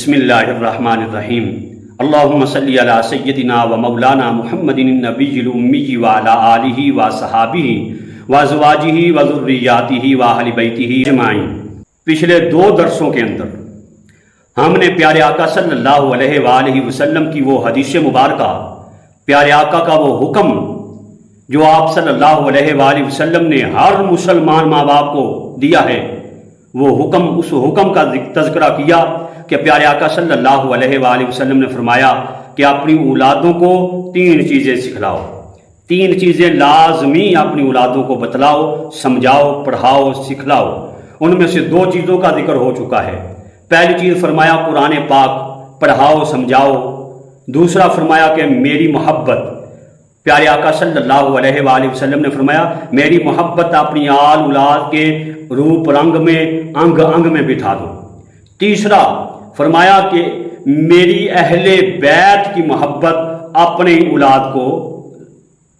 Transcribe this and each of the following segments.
بسم اللہ الرحمن الرحیم اللہم صلی علی سیدنا و مولانا محمد النبی الامی وعلی آلہ و صحابہ و ازواجہ و ذریاتہ و اہل بیتہ اجمعین۔ پچھلے 2 درسوں کے اندر ہم نے پیارے آقا صلی اللہ علیہ وآلہ وسلم کی وہ حدیث مبارکہ، پیارے آقا کا وہ حکم جو آپ صلی اللہ علیہ وآلہ وسلم نے ہر مسلمان ماں باپ کو دیا ہے، وہ حکم، اس حکم کا تذکرہ کیا کہ پیارے آقا صلی اللہ علیہ وآلہ وسلم نے فرمایا کہ اپنی اولادوں کو 3 چیزیں سکھلاؤ، 3 چیزیں لازمی اپنی اولادوں کو بتلاؤ، سمجھاؤ، پڑھاؤ، سکھلاؤ۔ ان میں سے 2 چیزوں کا ذکر ہو چکا ہے۔ پہلی چیز فرمایا قرآن پاک پڑھاؤ، سمجھاؤ۔ دوسرا فرمایا کہ میری محبت، پیارے آقا صلی اللہ علیہ وآلہ وسلم نے فرمایا میری محبت اپنی آل اولاد کے روپ رنگ میں، انگ انگ میں بٹھا دو۔ تیسرا فرمایا کہ میری اہل بیت کی محبت اپنی اولاد کو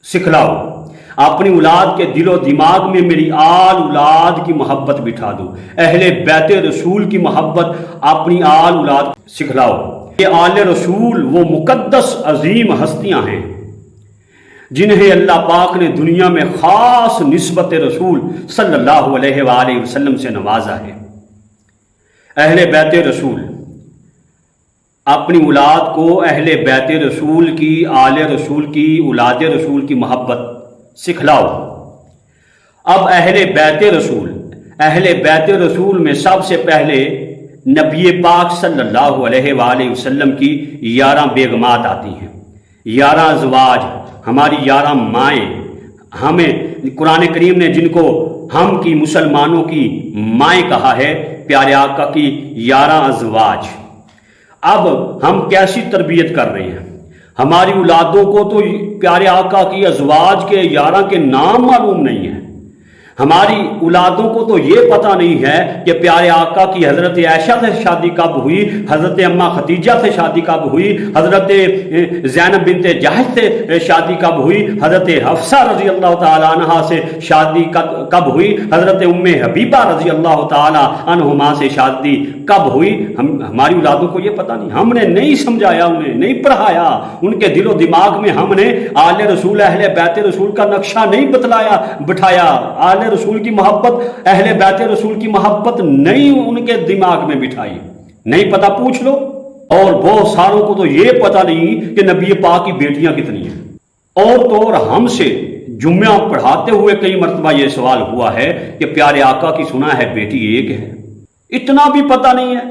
سکھلاؤ، اپنی اولاد کے دل و دماغ میں میری آل اولاد کی محبت بٹھا دو، اہل بیت رسول کی محبت اپنی آل اولاد سکھلاؤ۔ یہ آل رسول وہ مقدس عظیم ہستیاں ہیں جنہیں اللہ پاک نے دنیا میں خاص نسبت رسول صلی اللہ علیہ وآلہ وسلم سے نوازا ہے۔ اہل بیت رسول، اپنی اولاد کو اہل بیت رسول کی، آل رسول کی، اولاد رسول کی محبت سکھلاؤ۔ اب اہل بیت رسول میں سب سے پہلے نبی پاک صلی اللہ علیہ وآلہ وسلم کی 11 بیگمات آتی ہیں، 11 ازواج، ہماری 11 مائیں۔ ہمیں قرآن کریم نے جن کو ہم کی مسلمانوں کی مائیں کہا ہے، پیارے آقا کی 11 ازواج۔ اب ہم کیسی تربیت کر رہے ہیں؟ ہماری اولادوں کو تو پیارے آقا کی ازواج کے 11 کے نام معلوم نہیں ہیں۔ ہماری اولادوں کو تو یہ پتہ نہیں ہے کہ پیارے آقا کی حضرت عائشہ سے شادی کب ہوئی، حضرت اماں خدیجہ سے شادی کب ہوئی، حضرت زینب بنت جحش سے شادی کب ہوئی، حضرت حفصہ رضی اللہ تعالیٰ عنہ سے شادی کب ہوئی، حضرت ام حبیبہ رضی اللہ تعالیٰ عنہما سے شادی کب ہوئی۔ ہماری اولادوں کو یہ پتہ نہیں، ہم نے نہیں سمجھایا، انہیں نہیں پڑھایا، ان کے دل و دماغ میں ہم نے آل رسول، اہل بیت رسول کا نقشہ نہیں بٹھایا، آل رسول کی محبت، اہل بیت رسول کی محبت نہیں ان کے دماغ میں بٹھائی۔ نہیں پتہ پوچھ لو۔ اور بہت ساروں کو تو یہ پتہ نہیں کہ نبی پاک کی بیٹیاں کتنی ہیں۔ اور تو اور ہم سے جمعہ پڑھاتے ہوئے کئی مرتبہ یہ سوال ہوا ہے کہ پیارے آقا کی سنا ہے بیٹی ایک ہے۔ اتنا بھی پتہ نہیں ہے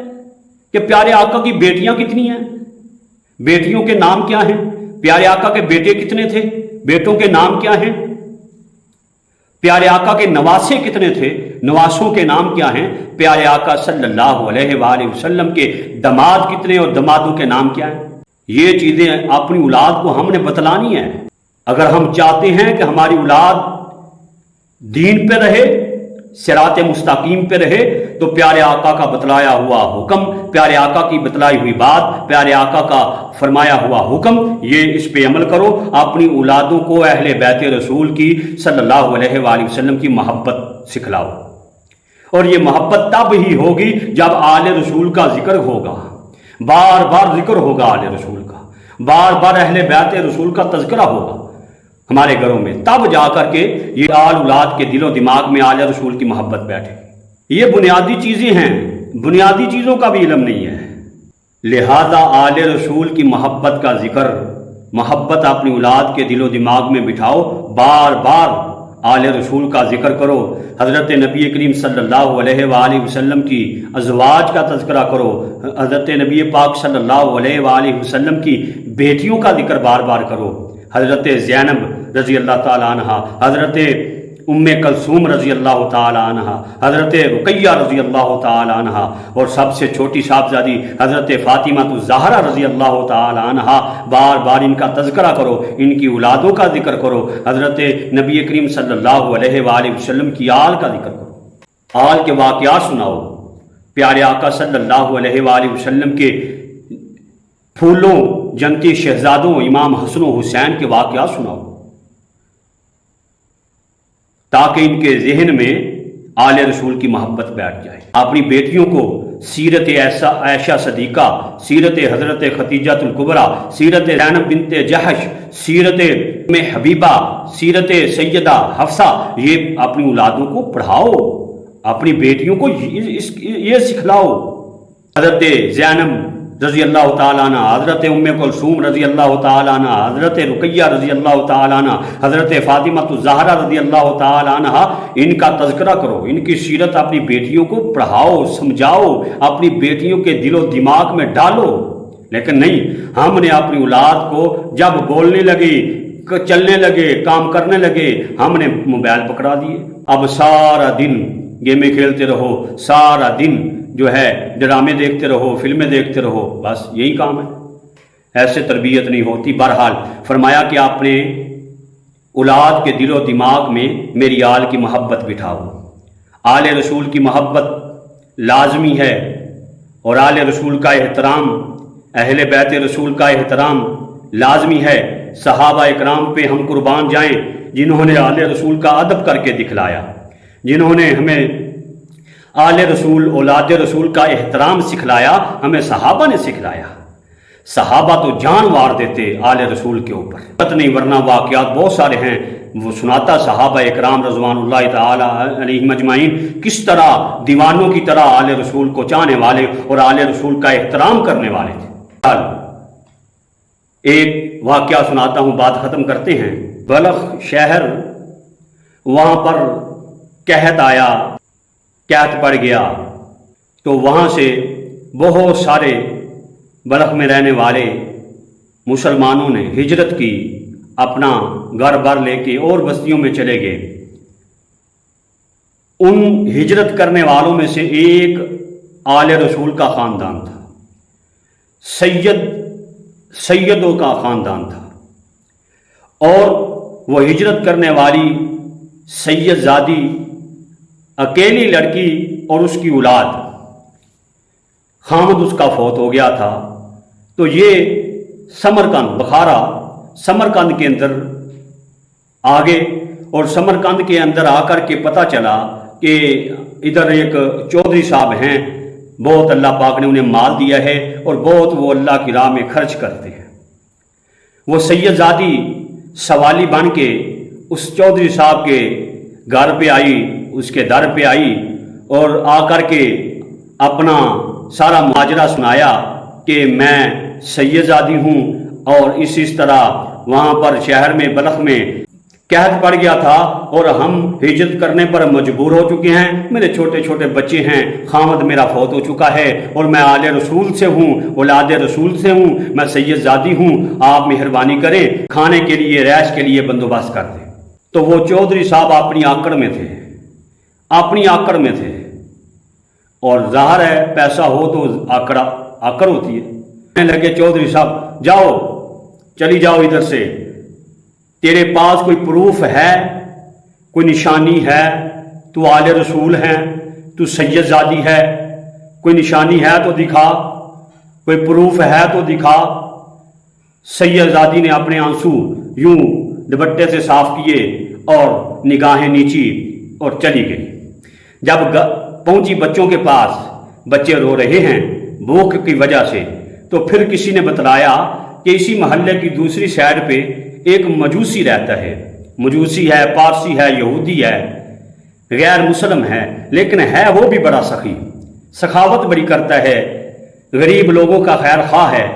کہ پیارے آقا کی بیٹیاں کتنی ہیں، بیٹیوں کے نام کیا ہیں، پیارے آقا کے بیٹے کتنے تھے، بیٹوں کے نام کیا ہیں، پیارے آقا کے نواسے کتنے تھے، نواسوں کے نام کیا ہیں، پیارے آقا صلی اللہ علیہ وآلہ وسلم کے دماد کتنے اور دمادوں کے نام کیا ہیں۔ یہ چیزیں اپنی اولاد کو ہم نے بتلانی ہیں۔ اگر ہم چاہتے ہیں کہ ہماری اولاد دین پہ رہے، صراط مستقیم پہ رہے، تو پیارے آقا کا بتلایا ہوا حکم، پیارے آقا کی بتلائی ہوئی بات، پیارے آقا کا فرمایا ہوا حکم، یہ اس پہ عمل کرو۔ اپنی اولادوں کو اہل بیت رسول کی صلی اللہ علیہ وآلہ وسلم کی محبت سکھلاؤ۔ اور یہ محبت تب ہی ہوگی جب آل رسول کا ذکر ہوگا، بار بار ذکر ہوگا آل رسول کا، بار بار اہل بیت رسول کا تذکرہ ہوگا ہمارے گھروں میں، تب جا کر کے یہ آل اولاد کے دل و دماغ میں آل رسول کی محبت بیٹھے۔ یہ بنیادی چیزیں ہیں، بنیادی چیزوں کا بھی علم نہیں ہے۔ لہذا آل رسول کی محبت کا ذکر، محبت اپنی اولاد کے دل و دماغ میں بٹھاؤ، بار بار آل رسول کا ذکر کرو، حضرت نبی کریم صلی اللہ علیہ وآلہ وسلم کی ازواج کا تذکرہ کرو، حضرت نبی پاک صلی اللہ علیہ وآلہ وسلم کی بیٹیوں کا ذکر بار بار کرو، حضرت زینب رضی اللہ تعالیٰ عنہ، حضرت ام کلثوم رضی اللہ تعالیٰ عنہ، حضرت رقیہ رضی اللہ تعالیٰ عنہ، اور سب سے چھوٹی صاحبزادی حضرت فاطمہ الزہرا رضی اللہ تعالیٰ عنہ، بار بار ان کا تذکرہ کرو، ان کی اولادوں کا ذکر کرو، حضرت نبی کریم صلی اللہ علیہ وآلہ وسلم کی آل کا ذکر کرو، آل کے واقعات سناؤ، پیارے آقا صلی اللہ علیہ وآلہ وسلم کے پھولوں جنتی شہزادوں امام حسن و حسین کے واقعات سناؤ، تاکہ ان کے ذہن میں آل رسول کی محبت بیٹھ جائے۔ اپنی بیٹیوں کو سیرت عائشہ صدیقہ، سیرت حضرت خدیجہ الکبریٰ، سیرت زینب بنت جحش، سیرت میں حبیبہ، سیرت سیدہ حفصہ، یہ اپنی اولادوں کو پڑھاؤ، اپنی بیٹیوں کو یہ سکھلاؤ۔ حضرت زینب رضی اللہ تعالیٰ عنہ، حضرت ام کلثوم رضی اللہ تعالیٰ عنہ، حضرت رقیہ رضی اللہ تعالیٰ عنہ، حضرت فاطمہ الزہرا رضی اللہ تعالیٰ عنہ، ان کا تذکرہ کرو، ان کی سیرت اپنی بیٹیوں کو پڑھاؤ، سمجھاؤ، اپنی بیٹیوں کے دل و دماغ میں ڈالو۔ لیکن نہیں، ہم نے اپنی اولاد کو جب بولنے لگے، چلنے لگے، کام کرنے لگے، ہم نے موبائل پکڑا دیے۔ اب سارا دن گیمیں کھیلتے رہو، سارا دن جو ہے ڈرامے دیکھتے رہو، فلمیں دیکھتے رہو، بس یہی کام ہے۔ ایسے تربیت نہیں ہوتی۔ بہرحال فرمایا کہ آپ نے اولاد کے دل و دماغ میں میری آل کی محبت بٹھاؤ۔ آل رسول کی محبت لازمی ہے، اور آل رسول کا احترام، اہل بیت رسول کا احترام لازمی ہے۔ صحابہ اکرام پہ ہم قربان جائیں، جنہوں نے آل رسول کا ادب کر کے دکھلایا، جنہوں نے ہمیں آل رسول، اولاد رسول کا احترام سکھلایا، ہمیں صحابہ نے سکھلایا۔ صحابہ تو جان وار دیتے آل رسول کے اوپر، پتہ نہیں ورنہ واقعات بہت سارے ہیں، وہ سناتا صحابہ اکرام رضوان اللہ تعالی علیہم اجمعین کس طرح دیوانوں کی طرح آل رسول کو چاہنے والے اور آل رسول کا احترام کرنے والے تھے۔ ایک واقعہ سناتا ہوں، بات ختم کرتے ہیں۔ بلخ شہر، وہاں پر قحط آیا، قحط پڑ گیا، تو وہاں سے بہت سارے بلخ میں رہنے والے مسلمانوں نے ہجرت کی، اپنا گھر بار لے کے اور بستیوں میں چلے گئے۔ ان ہجرت کرنے والوں میں سے ایک آل رسول کا خاندان تھا، سیدوں کا خاندان تھا، اور وہ ہجرت کرنے والی سید زادی اکیلی لڑکی اور اس کی اولاد، خامد اس کا فوت ہو گیا تھا، تو یہ سمرقند، بخارا سمرقند کے اندر آگے، اور سمرقند کے اندر آ کر کے پتہ چلا کہ ادھر ایک چودھری صاحب ہیں، بہت اللہ پاک نے انہیں مال دیا ہے اور بہت وہ اللہ کی راہ میں خرچ کرتے ہیں۔ وہ سید زادی سوالی بن کے اس چودھری صاحب کے گھر پہ آئی، اس کے در پہ آئی، اور آ کر کے اپنا سارا ماجرا سنایا کہ میں سید زادی ہوں، اور اس طرح وہاں پر شہر میں بلخ میں قحط پڑ گیا تھا اور ہم ہجرت کرنے پر مجبور ہو چکے ہیں، میرے چھوٹے چھوٹے بچے ہیں، خامد میرا فوت ہو چکا ہے، اور میں آل رسول سے ہوں، اولاد رسول سے ہوں، میں سید زادی ہوں، آپ مہربانی کریں، کھانے کے لیے، رہائش کے لیے بندوبست کر دیں۔ تو وہ چودھری صاحب اپنی آکڑ میں تھے، اپنی آکڑ میں تھے، اور ظاہر ہے پیسہ ہو تو آکڑ ہوتی ہے۔ کہنے لگے چودھری صاحب جاؤ، چلی جاؤ ادھر سے، تیرے پاس کوئی پروف ہے، کوئی نشانی ہے، تو آل رسول ہے، تو سید زادی ہے، کوئی نشانی ہے تو دکھا، کوئی پروف ہے تو دکھا۔ سید زادی نے اپنے آنسو یوں دوپٹے سے صاف کیے اور نگاہیں نیچی اور چلی گئی۔ جب پہنچی بچوں کے پاس، بچے رو رہے ہیں بھوک کی وجہ سے، تو پھر کسی نے بتلایا کہ اسی محلے کی دوسری سائڈ پہ ایک مجوسی رہتا ہے، مجوسی ہے، پارسی ہے، یہودی ہے، غیر مسلم ہے، لیکن ہے وہ بھی بڑا سخی، سخاوت بڑی کرتا ہے، غریب لوگوں کا خیر خواہ ہے۔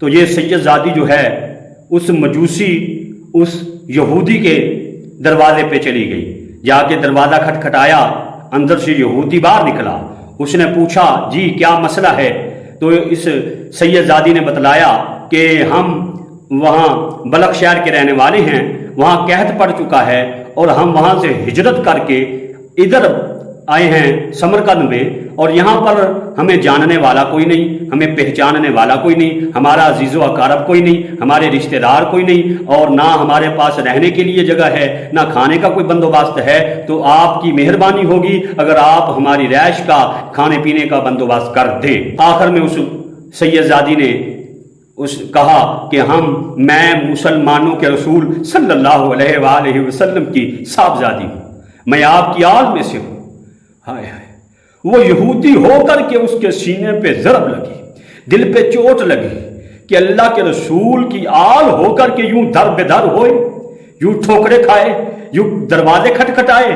تو یہ سید زادی جو ہے اس مجوسی، اس یہودی کے دروازے پہ چلی گئی، جا کے دروازہ کھٹکھٹایا، اندر سے یہودی باہر نکلا، اس نے پوچھا جی کیا مسئلہ ہے؟ تو اس سید زادی نے بتلایا کہ ہم وہاں بلخ شہر کے رہنے والے ہیں، وہاں قحط پڑ چکا ہے، اور ہم وہاں سے ہجرت کر کے ادھر آئے ہیں سمرقند میں، اور یہاں پر ہمیں جاننے والا کوئی نہیں، ہمیں پہچاننے والا کوئی نہیں، ہمارا عزیز و اقارب کوئی نہیں، ہمارے رشتہ دار کوئی نہیں، اور نہ ہمارے پاس رہنے کے لیے جگہ ہے، نہ کھانے کا کوئی بندوبست ہے، تو آپ کی مہربانی ہوگی اگر آپ ہماری رہائش کا، کھانے پینے کا بندوبست کر دیں۔ آخر میں اس سید زادی نے کہا کہ میں مسلمانوں کے رسول صلی اللہ علیہ وآلہ وسلم کی صاحبزادی ہوں، میں آپ کی آل میں سے ہوں۔ ہائے ہائے، وہ یہودی ہو کر کے اس کے سینے پہ ضرب لگی، دل پہ چوٹ لگی کہ اللہ کے رسول کی آل ہو کر کے یوں در بے در ہوئے، یوں ٹھوکرے کھائے، یوں دروازے کھٹکھٹائے،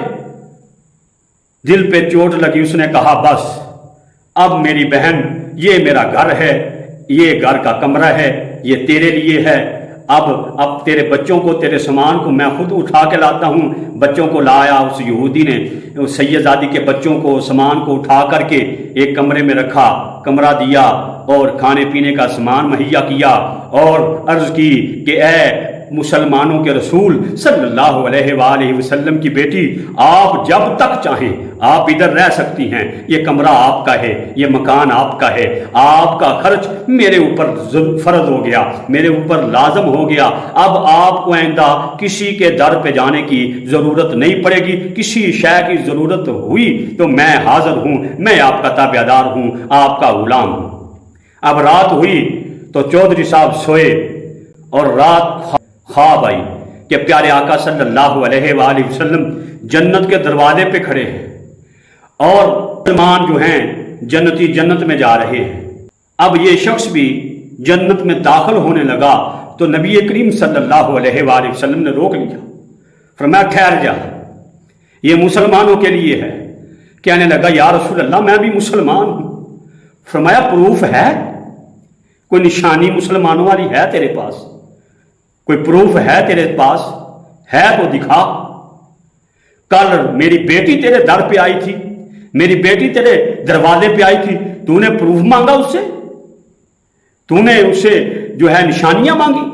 دل پہ چوٹ لگی۔ اس نے کہا بس اب میری بہن یہ میرا گھر ہے، یہ گھر کا کمرہ ہے، یہ تیرے لیے ہے، اب تیرے بچوں کو، تیرے سامان کو میں خود اٹھا کے لاتا ہوں۔ بچوں کو لایا، اس یہودی نے اس سیدزادی کے بچوں کو، سامان کو اٹھا کر کے ایک کمرے میں رکھا، کمرہ دیا اور کھانے پینے کا سامان مہیا کیا، اور عرض کی کہ اے مسلمانوں کے رسول صلی اللہ علیہ وآلہ وسلم کی بیٹی، آپ جب تک چاہیں آپ ادھر رہ سکتی ہیں، یہ کمرہ آپ کا ہے، یہ مکان آپ کا ہے، آپ کا خرچ میرے اوپر فرض ہو گیا، میرے اوپر لازم ہو گیا، اب آپ کو آئندہ کسی کے در پہ جانے کی ضرورت نہیں پڑے گی، کسی شے کی ضرورت ہوئی تو میں حاضر ہوں، میں آپ کا تابع دار ہوں، آپ کا غلام ہوں۔ اب رات ہوئی تو چودھری صاحب سوئے اور رات خواب آئی کہ پیارے آقا صلی اللہ علیہ وآلہ وسلم جنت کے دروازے پہ کھڑے ہیں اور مسلمان جو ہیں جنتی جنت میں جا رہے ہیں۔ اب یہ شخص بھی جنت میں داخل ہونے لگا تو نبی کریم صلی اللہ علیہ وآلہ وسلم نے روک لیا، فرمایا ٹھہر جا، یہ مسلمانوں کے لیے ہے۔ کہنے لگا یا رسول اللہ میں بھی مسلمان ہوں۔ فرمایا پروف ہے، کوئی نشانی مسلمانوں والی ہے تیرے پاس؟ کوئی پروف ہے تیرے پاس؟ ہے تو دکھا۔ کل میری بیٹی تیرے در پہ آئی تھی، میری بیٹی تیرے دروازے پہ آئی تھی، تو نے پروف مانگا اس سے، تو نے اس سے جو ہے نشانیاں مانگی۔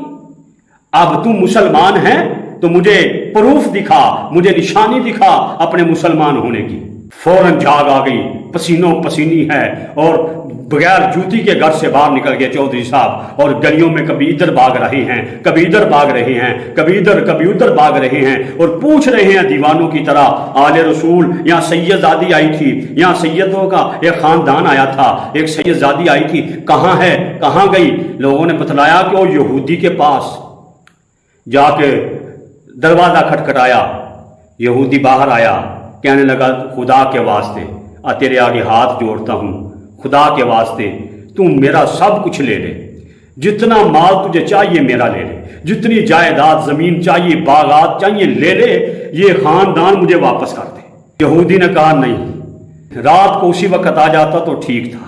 اب تو مسلمان ہے تو مجھے پروف دکھا، مجھے نشانی دکھا اپنے مسلمان ہونے کی۔ فوراً جاگ آ گئی، پسینوں پسینی ہے اور بغیر جوتی کے گھر سے باہر نکل گئے چودھری صاحب، اور گلیوں میں کبھی ادھر بھاگ رہے ہیں، کبھی ادھر بھاگ رہے ہیں، کبھی ادھر کبھی ادھر بھاگ رہے ہیں، اور پوچھ رہے ہیں دیوانوں کی طرح آل رسول یہاں سیدزادی آئی تھی، یہاں سیدوں کا ایک خاندان آیا تھا، ایک سیدزادی آئی تھی، کہاں ہے، کہاں گئی؟ لوگوں نے بتلایا کہ وہ یہودی کے پاس جا کے دروازہ کھٹکھٹایا، یہودی باہر آیا، کہنے لگا خدا کے واسطے تیرے آگے ہاتھ جوڑتا ہوں، خدا کے واسطے تم میرا سب کچھ لے لے، جتنا مال تجھے چاہیے میرا لے لے، جتنی جائیداد زمین چاہیے، باغات چاہیے لے لے، یہ خاندان مجھے واپس کر دے۔ یہودی نے کہا نہیں، رات کو اسی وقت آ جاتا تو ٹھیک تھا،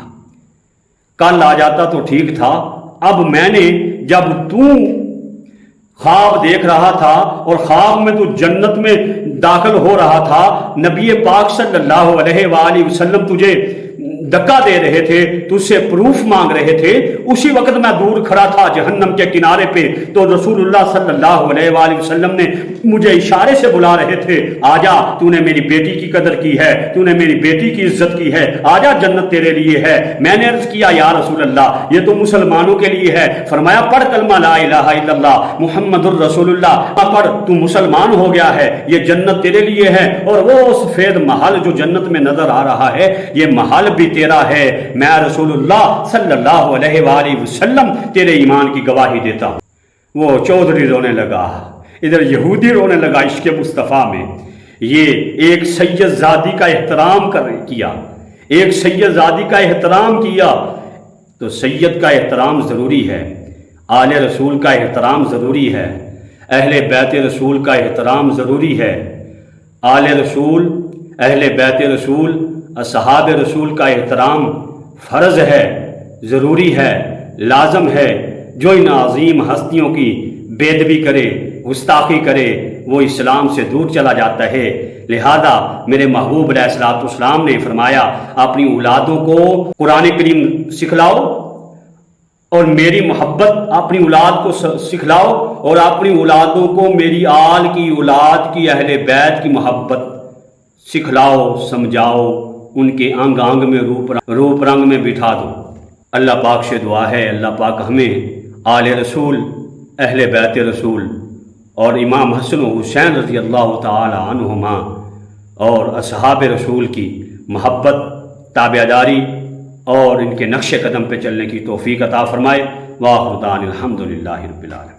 کل آ جاتا تو ٹھیک تھا، اب میں نے جب تو خواب دیکھ رہا تھا اور خواب میں تو جنت میں داخل ہو رہا تھا، نبی پاک صلی اللہ علیہ وآلہ وسلم تجھے دکا دے رہے تھے، تجھ سے پروف مانگ رہے تھے، اسی وقت میں دور کھڑا تھا جہنم کے کنارے پہ، تو رسول اللہ صلی اللہ علیہ وآلہ وسلم نے مجھے اشارے سے بلا رہے تھے، آجا تو نے میری بیٹی کی قدر کی ہے، تو نے میری بیٹی کی عزت کی ہے، آجا جنت تیرے لیے ہے۔ میں نے عرض کیا یا رسول اللہ یہ تو مسلمانوں کے لیے ہے۔ فرمایا پڑھ کلمہ لا الہ الا اللہ محمد الرسول اللہ، پڑھ تو مسلمان ہو گیا ہے، یہ جنت تیرے لیے ہے، اور وہ سفید محل جو جنت میں نظر آ رہا ہے یہ محل بھی تیرا ہے، میں رسول اللہ صلی اللہ علیہ وآلہ وسلم تیرے ایمان کی گواہی دیتا ہوں۔ وہ چودھری رونے لگا، ادھر یہودی رونے لگا عشق مصطفیٰ میں۔ یہ ایک سیدزادی کا احترام کیا، ایک سیدزادی کا احترام کیا، تو سید کا احترام ضروری ہے، آل رسول کا احترام ضروری ہے، اہل بیت رسول کا احترام ضروری ہے، آل رسول، اہل بیت رسول، اصحاب رسول کا احترام فرض ہے، ضروری ہے، لازم ہے۔ جو ان عظیم ہستیوں کی بے ادبی کرے، گستاخی کرے، وہ اسلام سے دور چلا جاتا ہے۔ لہذا میرے محبوب علیہ الصلوۃ والسلام نے فرمایا اپنی اولادوں کو قرآن کریم سکھلاؤ، اور میری محبت اپنی اولاد کو سکھلاؤ، اور اپنی اولادوں کو میری آل کی، اولاد کی، اہل بیت کی محبت سکھلاؤ، سمجھاؤ، ان کے انگ انگ میں روپ رنگ میں بٹھا دو۔ اللہ پاک سے دعا ہے اللہ پاک ہمیں آل رسول، اہل بیت رسول اور امام حسن و حسین رضی اللہ تعالی عنہما اور اصحاب رسول کی محبت، تابع داری اور ان کے نقش قدم پہ چلنے کی توفیق عطا فرمائے۔ وآخر دعوانا الحمدللہ رب العالمین۔